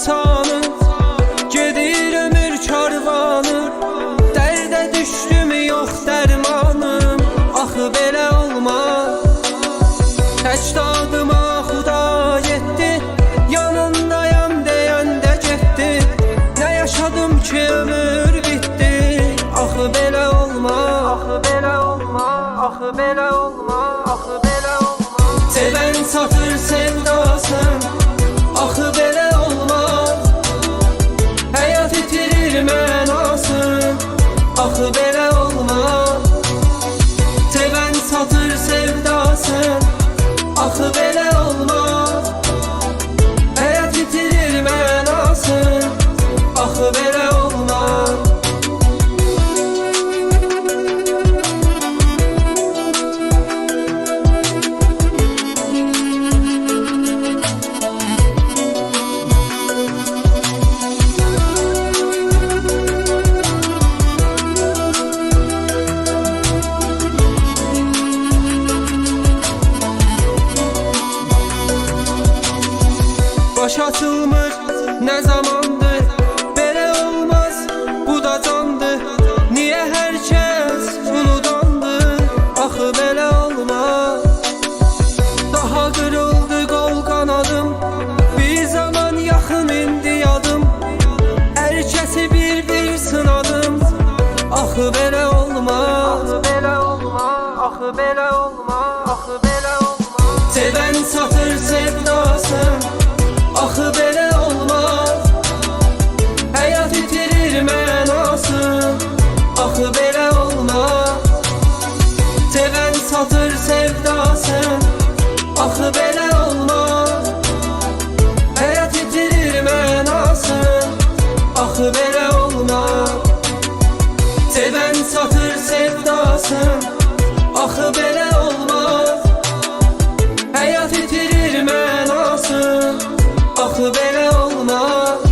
insanı, gedir ömür karvanı. Dərdə düşdüm yox dərmanım, axı belə olmaz. Tək dadıma xuda yetti, yanındayam deyəndə getdi. Nə yaşadım ki ömür bitdi, axı belə olmaz. Axı belə olmaz, axı belə olmaz, axı belə olmaz. Sevən satır sevdasın, axı belə olmaz. Həyat itirir mənasın, axı belə olmaz. Sevən satır sevdasın, axı belə olmaz. Həyat itirir mənasın, axı belə olmaz. Baş açılmır nə zamandır, belə olmaz, bu da candır. Niyə hər kəs unudandı, axı belə olmaz. Daha qırıldı qol qanadım, bir zaman yaxın indi yadım. Hər kəsi bir sınadım, axı belə olmaz. Axı belə olmaz, axı belə olmaz, axı belə olmaz. Sevən satır sevdasın, axı belə olmaz. Həyat itirir mənasın, axı belə olmaz. Sevən satır sevdasın, axı belə olmaz. Həyat itirir mənasın, axı belə olmaz. Sevən satır sevdasın, axı belə olmaz. Həyat itirir mənasın, axı belə olmaz.